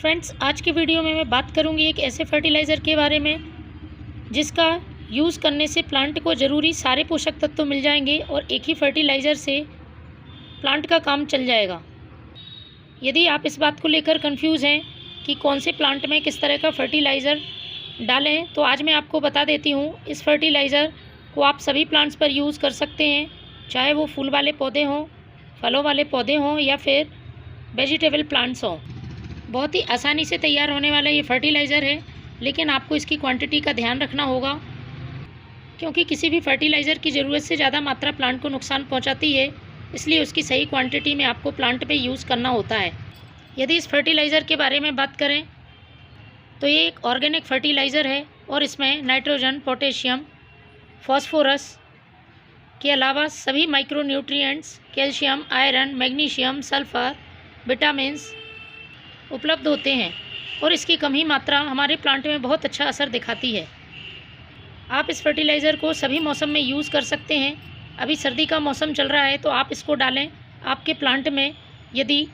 Friends, आज की video में मैं बात करूंगी एक ऐसे फर्टिलाइज़र के बारे में जिसका यूज़ करने से प्लांट को ज़रूरी सारे पोषक तत्व मिल जाएंगे और एक ही फर्टिलाइज़र से प्लांट का काम चल जाएगा। यदि आप इस बात को लेकर कंफ्यूज हैं कि कौन से प्लांट में किस तरह का फर्टिलाइज़र डालें, तो आज मैं आपको बता देती हूँ। इस फर्टिलाइज़र को आप सभी प्लांट्स पर यूज़ कर सकते हैं, चाहे वो फूल वाले पौधे हों, फलों वाले पौधे हों या फिर वेजिटेबल प्लांट्स हों। बहुत ही आसानी से तैयार होने वाला ये फर्टिलाइज़र है, लेकिन आपको इसकी क्वांटिटी का ध्यान रखना होगा, क्योंकि किसी भी फर्टिलाइज़र की ज़रूरत से ज़्यादा मात्रा प्लांट को नुकसान पहुंचाती है, इसलिए उसकी सही क्वांटिटी में आपको प्लांट पे यूज़ करना होता है। यदि इस फर्टिलाइज़र के बारे में बात करें तो ये एक ऑर्गेनिक फर्टिलाइज़र है और इसमें नाइट्रोजन, पोटेशियम, फॉस्फोरस के अलावा सभी micronutrients, calcium, iron, magnesium, sulphur, vitamins उपलब्ध होते हैं और इसकी कम ही मात्रा हमारे प्लांट में बहुत अच्छा असर दिखाती है। आप इस फर्टिलाइज़र को सभी मौसम में यूज़ कर सकते हैं। अभी सर्दी का मौसम चल रहा है तो आप इसको डालें। आपके प्लांट में यदि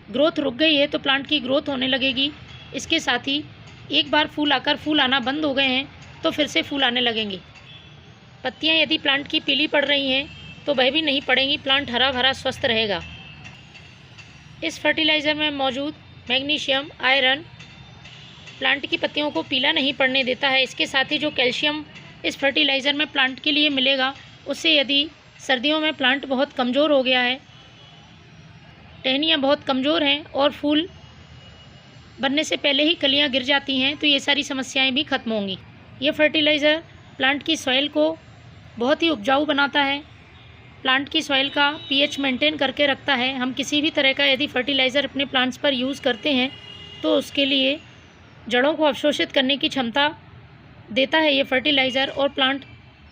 ग्रोथ रुक गई है तो प्लांट की ग्रोथ होने लगेगी। इसके साथ ही एक बार फूल आना बंद हो गए हैं तो फिर से फूल आने लगेंगे। पत्तियां यदि प्लांट की पीली पड़ रही हैं तो वह भी नहीं पड़ेंगी, प्लांट हरा भरा स्वस्थ रहेगा। इस फर्टिलाइज़र में मौजूद मैग्नीशियम, आयरन प्लांट की पत्तियों को पीला नहीं पड़ने देता है। इसके साथ ही जो कैल्शियम इस फर्टिलाइज़र में प्लांट के लिए मिलेगा, उससे यदि सर्दियों में प्लांट बहुत कमज़ोर हो गया है, टहनियाँ बहुत कमज़ोर हैं और फूल बनने से पहले ही कलियाँ गिर जाती हैं, तो ये सारी समस्याएं भी खत्म होंगी। ये फर्टिलाइज़र प्लांट की सॉइल को बहुत ही उपजाऊ बनाता है, प्लांट की सॉइल का पीएच मेंटेन करके रखता है। हम किसी भी तरह का यदि फर्टिलाइज़र अपने प्लांट्स पर यूज़ करते हैं तो उसके लिए जड़ों को अवशोषित करने की क्षमता देता है ये फर्टिलाइज़र, और प्लांट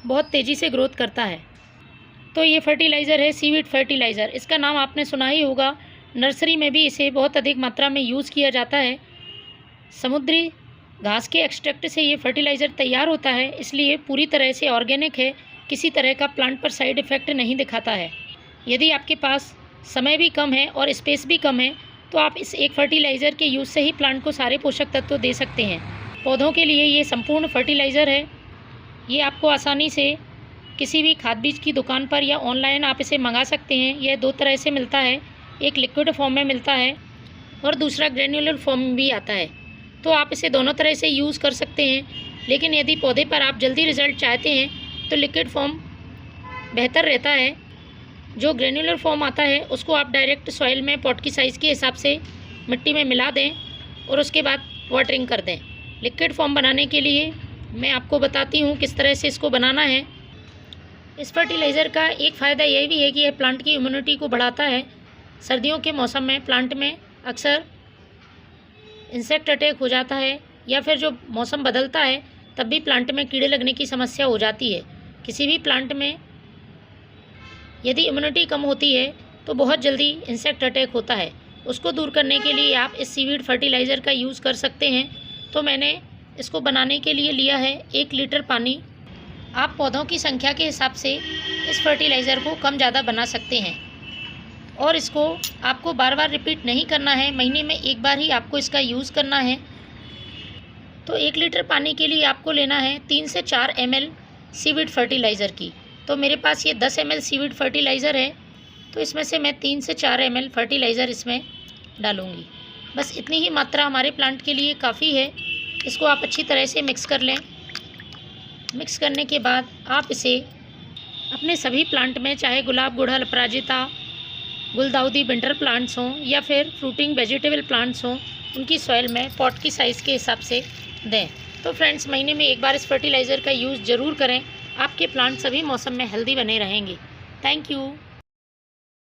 बहुत तेज़ी से ग्रोथ करता है। तो ये फर्टिलाइज़र है सीवीड फर्टिलाइज़र। इसका नाम आपने सुना ही होगा। नर्सरी में भी इसे बहुत अधिक मात्रा में यूज़ किया जाता है। समुद्री घास के एक्सट्रैक्ट से ये फर्टिलाइज़र तैयार होता है, इसलिए पूरी तरह से ऑर्गेनिक है, किसी तरह का प्लांट पर साइड इफ़ेक्ट नहीं दिखाता है। यदि आपके पास समय भी कम है और स्पेस भी कम है तो आप इस एक फर्टिलाइज़र के यूज़ से ही प्लांट को सारे पोषक तत्व दे सकते हैं। पौधों के लिए ये संपूर्ण फर्टिलाइज़र है। ये आपको आसानी से किसी भी खाद बीज की दुकान पर या ऑनलाइन आप इसे मंगा सकते हैं। यह दो तरह से मिलता है, एक लिक्विड फॉर्म में मिलता है और दूसरा ग्रेन्युलर फॉर्म में भी आता है। तो आप इसे दोनों तरह से यूज़ कर सकते हैं, लेकिन यदि पौधे पर आप जल्दी रिज़ल्ट चाहते हैं तो लिक्विड फॉर्म बेहतर रहता है। जो ग्रेन्युलर फॉर्म आता है उसको आप डायरेक्ट सॉइल में पॉट की साइज़ के हिसाब से मिट्टी में मिला दें और उसके बाद वाटरिंग कर दें। लिक्विड फॉर्म बनाने के लिए मैं आपको बताती हूँ किस तरह से इसको बनाना है। इस फर्टिलाइज़र का एक फ़ायदा यह भी है कि यह प्लांट की इम्यूनिटी को बढ़ाता है। सर्दियों के मौसम में प्लांट में अक्सर इंसेक्ट अटैक हो जाता है, या फिर जो मौसम बदलता है तब भी प्लांट में कीड़े लगने की समस्या हो जाती है। किसी भी प्लांट में यदि इम्यूनिटी कम होती है तो बहुत जल्दी इंसेक्ट अटैक होता है। उसको दूर करने के लिए आप इस सीवीड फर्टिलाइज़र का यूज़ कर सकते हैं। तो मैंने इसको बनाने के लिए लिया है 1 लीटर पानी। आप पौधों की संख्या के हिसाब से इस फर्टिलाइज़र को कम ज़्यादा बना सकते हैं और इसको आपको बार बार रिपीट नहीं करना है, महीने में एक बार ही आपको इसका यूज़ करना है। तो 1 लीटर पानी के लिए आपको लेना है 3 से 4 ml सीवीड फर्टिलाइज़र की। तो मेरे पास ये 10 ml सीवीड फर्टिलाइज़र है, तो इसमें से मैं 3 से 4 ml फर्टिलाइज़र इसमें डालूँगी। बस इतनी ही मात्रा हमारे प्लांट के लिए काफ़ी है। इसको आप अच्छी तरह से मिक्स कर लें। मिक्स करने के बाद आप इसे अपने सभी प्लांट में, चाहे गुलाब, गुड़हल, अपराजिता, गुलदाउदी, विंटर प्लांट्स हों या फिर फ्रूटिंग वेजिटेबल प्लांट्स हों, उनकी सॉइल में पॉट की साइज़ के हिसाब से दें। तो फ्रेंड्स, महीने में एक बार इस फर्टिलाइज़र का यूज़ ज़रूर करें। आपके प्लांट सभी मौसम में हेल्दी बने रहेंगे। Thank you.